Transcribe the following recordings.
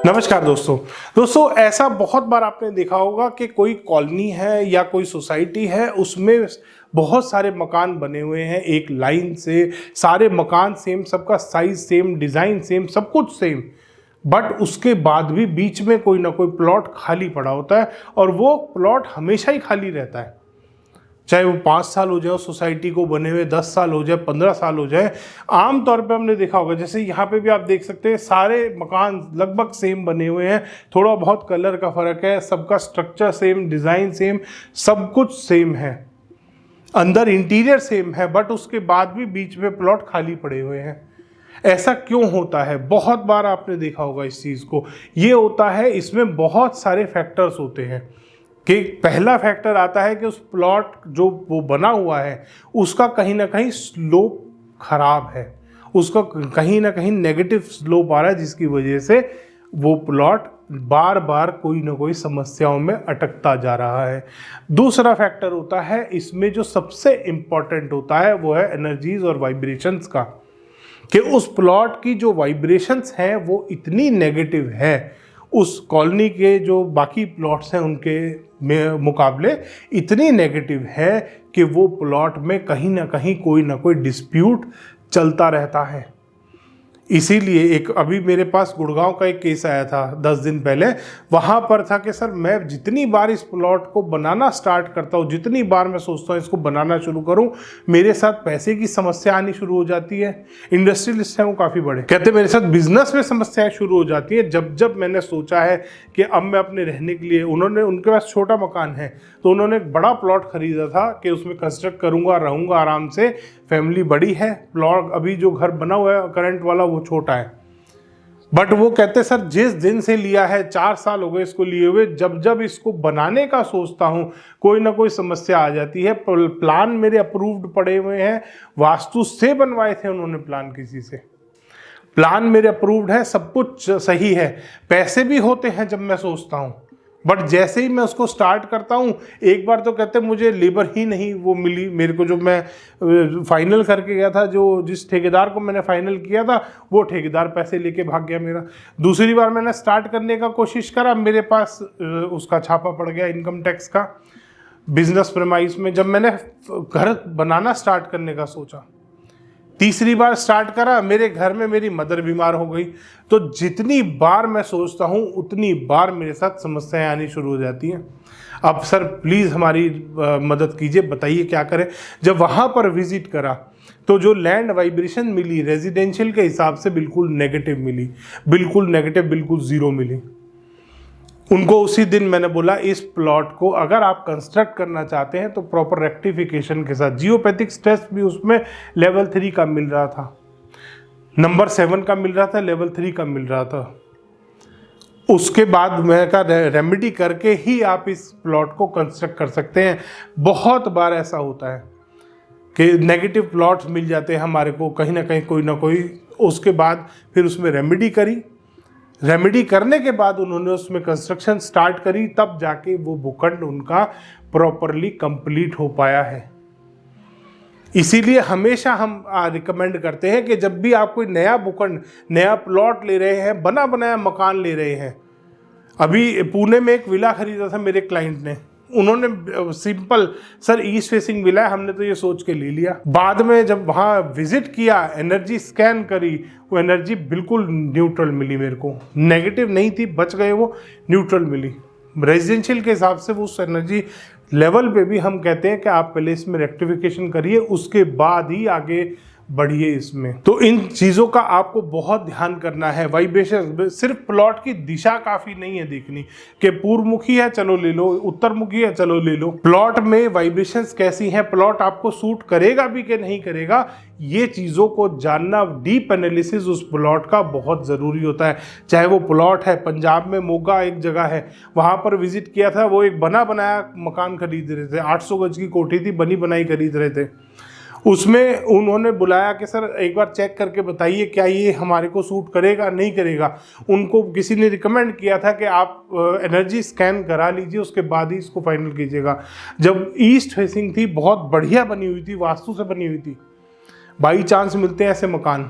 नमस्कार दोस्तों ऐसा बहुत बार आपने देखा होगा कि कोई कॉलोनी है या कोई सोसाइटी है, उसमें बहुत सारे मकान बने हुए हैं एक लाइन से। सारे मकान सेम, सबका साइज सेम, डिज़ाइन सेम, सब कुछ सेम, बट उसके बाद भी बीच में कोई ना कोई प्लॉट खाली पड़ा होता है और वो प्लॉट हमेशा ही खाली रहता है। चाहे वो 5 साल हो जाए उस सोसाइटी को बने हुए, 10 साल हो जाए, 15 साल हो जाए। आमतौर पे हमने देखा होगा, जैसे यहाँ पे भी आप देख सकते हैं, सारे मकान लगभग सेम बने हुए हैं, थोड़ा बहुत कलर का फ़र्क है, सबका स्ट्रक्चर सेम, डिज़ाइन सेम, सब कुछ सेम है, अंदर इंटीरियर सेम है, बट उसके बाद भी बीच में प्लॉट खाली पड़े हुए हैं। ऐसा क्यों होता है? बहुत बार आपने देखा होगा इस चीज़ को। ये होता है, इसमें बहुत सारे फैक्टर्स होते हैं। कि पहला फैक्टर आता है कि उस प्लॉट जो वो बना हुआ है उसका कहीं ना कहीं स्लोप खराब है, उसका कहीं ना कहीं नेगेटिव स्लोप आ रहा है, जिसकी वजह से वो प्लॉट बार बार कोई ना कोई समस्याओं में अटकता जा रहा है। दूसरा फैक्टर होता है इसमें जो सबसे इम्पॉर्टेंट होता है, वो है एनर्जीज और वाइब्रेशंस का, कि उस प्लॉट की जो वाइब्रेशंस हैं वो इतनी नेगेटिव है उस कॉलोनी के जो बाकी प्लॉट्स हैं उनके मुकाबले इतनी नेगेटिव है कि वो प्लॉट में कहीं ना कोई डिस्प्यूट चलता रहता है। इसीलिए एक अभी मेरे पास गुड़गांव का एक केस आया था 10 दिन पहले। वहाँ पर था कि सर, मैं जितनी बार इस प्लॉट को बनाना स्टार्ट करता हूँ, जितनी बार मैं सोचता हूँ इसको बनाना शुरू करूँ, मेरे साथ पैसे की समस्या आनी शुरू हो जाती है। इंडस्ट्रियलिस्ट हैं वो, काफ़ी बड़े, कहते मेरे साथ बिजनेस में समस्याएं शुरू हो जाती है। जब मैंने सोचा है कि अब मैं अपने रहने के लिए, उनके पास छोटा मकान है तो उन्होंने एक बड़ा प्लॉट खरीदा था कि उसमें कंस्ट्रक्ट करूँगा, रहूँगा आराम से, फैमिली बड़ी है। प्लॉट अभी जो घर बना हुआ है करंट वाला वो छोटा है, बट वो कहते सर जिस दिन से लिया है, 4 साल हो गए इसको लिए हुए, जब इसको बनाने का सोचता हूँ कोई ना कोई समस्या आ जाती है। प्लान मेरे अप्रूव्ड पड़े हुए हैं, वास्तु से बनवाए थे उन्होंने प्लान, किसी से प्लान मेरे अप्रूव्ड है, सब कुछ सही है, पैसे भी होते हैं जब मैं सोचता हूँ, बट जैसे ही मैं उसको स्टार्ट करता हूँ, एक बार तो कहते मुझे लेबर ही नहीं वो मिली मेरे को, जो मैं फाइनल करके गया था, जो जिस ठेकेदार को मैंने फाइनल किया था वो ठेकेदार पैसे लेके भाग गया मेरा। दूसरी बार मैंने स्टार्ट करने का कोशिश करा, मेरे पास उसका छापा पड़ गया इनकम टैक्स का, बिजनेस प्रेमाइस में। जब मैंने घर बनाना स्टार्ट करने का सोचा, तीसरी बार स्टार्ट करा, मेरे घर में मेरी मदर बीमार हो गई। तो जितनी बार मैं सोचता हूँ उतनी बार मेरे साथ समस्याएं आनी शुरू हो जाती हैं। अब सर प्लीज़ हमारी मदद कीजिए, बताइए क्या करें। जब वहाँ पर विजिट करा तो जो लैंड वाइब्रेशन मिली रेजिडेंशियल के हिसाब से बिल्कुल नेगेटिव मिली, बिल्कुल नेगेटिव, बिल्कुल ज़ीरो मिली। उनको उसी दिन मैंने बोला, इस प्लॉट को अगर आप कंस्ट्रक्ट करना चाहते हैं तो प्रॉपर रेक्टिफिकेशन के साथ, जियोपैथिक टेस्ट भी उसमें लेवल 3 का मिल रहा था, नंबर 7 का मिल रहा था, लेवल 3 का मिल रहा था। उसके बाद मैं कहा रेमेडी करके ही आप इस प्लॉट को कंस्ट्रक्ट कर सकते हैं। बहुत बार ऐसा होता है कि नेगेटिव प्लॉट्स मिल जाते हैं हमारे को कहीं ना कहीं, कोई ना कोई। उसके बाद फिर उसमें रेमेडी करी, रेमेडी करने के बाद उन्होंने उसमें कंस्ट्रक्शन स्टार्ट करी, तब जाके वो भूखंड उनका प्रॉपरली कंप्लीट हो पाया है। इसीलिए हमेशा हम रिकमेंड करते हैं कि जब भी आप कोई नया भूखंड, नया प्लॉट ले रहे हैं, बना बनाया मकान ले रहे हैं। अभी पुणे में एक विला खरीदा था मेरे क्लाइंट ने, उन्होंने simple, sir east facing villa है, हमने तो ये सोच के ले लिया। बाद में जब वहाँ विजिट किया, एनर्जी स्कैन करी, वो एनर्जी बिल्कुल न्यूट्रल मिली मेरे को, नेगेटिव नहीं थी, बच गए वो, न्यूट्रल मिली। रेजिडेंशियल के हिसाब से वो उस एनर्जी लेवल पे भी हम कहते हैं कि आप पहले इसमें रेक्टिफिकेशन करिए, उसके बाद ही आगे बढ़िए इसमें। तो इन चीज़ों का आपको बहुत ध्यान करना है। वाइब्रेशन, सिर्फ प्लॉट की दिशा काफ़ी नहीं है देखनी कि पूर्वमुखी है चलो ले लो, उत्तरमुखी है चलो ले लो। प्लॉट में वाइब्रेशंस कैसी हैं, प्लॉट आपको सूट करेगा भी कि नहीं करेगा, ये चीज़ों को जानना, डीप एनालिसिस उस प्लॉट का बहुत ज़रूरी होता है। चाहे वो प्लॉट है, पंजाब में मोगा एक जगह है, वहाँ पर विजिट किया था, वो एक बना बनाया मकान खरीद रहे थे, 800 गज की कोठी थी, बनी बनाई खरीद रहे थे। उसमें उन्होंने बुलाया कि सर एक बार चेक करके बताइए क्या ये हमारे को सूट करेगा नहीं करेगा। उनको किसी ने रिकमेंड किया था कि आप एनर्जी स्कैन करा लीजिए, उसके बाद ही इसको फाइनल कीजिएगा। जब ईस्ट फेसिंग थी, बहुत बढ़िया बनी हुई थी, वास्तु से बनी हुई थी। बाई चांस मिलते हैं ऐसे मकान,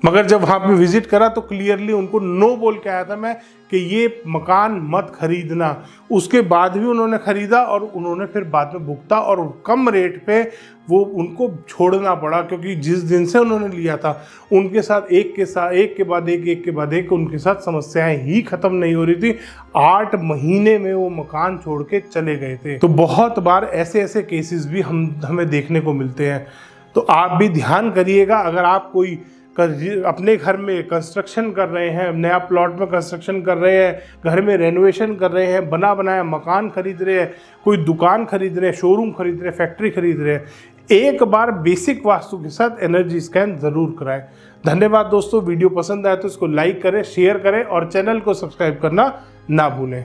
मगर जब वहाँ पे विजिट करा तो क्लियरली उनको नो बोल के आया था मैं कि ये मकान मत खरीदना। उसके बाद भी उन्होंने ख़रीदा और उन्होंने फिर बाद में भुगता और कम रेट पे वो उनको छोड़ना पड़ा, क्योंकि जिस दिन से उन्होंने लिया था उनके साथ एक के बाद एक उनके साथ समस्याएं ही ख़त्म नहीं हो रही थी। 8 महीने में वो मकान छोड़ के चले गए थे। तो बहुत बार ऐसे ऐसे केसेस भी हमें देखने को मिलते हैं। तो आप भी ध्यान करिएगा, अगर आप कोई अपने घर में कंस्ट्रक्शन कर रहे हैं, नया प्लॉट में कंस्ट्रक्शन कर रहे हैं, घर में रेनोवेशन कर रहे हैं, बना बनाया मकान खरीद रहे हैं, कोई दुकान खरीद रहे हैं, शोरूम खरीद रहे हैं, फैक्ट्री खरीद रहे हैं, एक बार बेसिक वास्तु के साथ एनर्जी स्कैन ज़रूर कराएं। धन्यवाद दोस्तों, वीडियो पसंद आए तो इसको लाइक करें, शेयर करें और चैनल को सब्सक्राइब करना ना भूलें।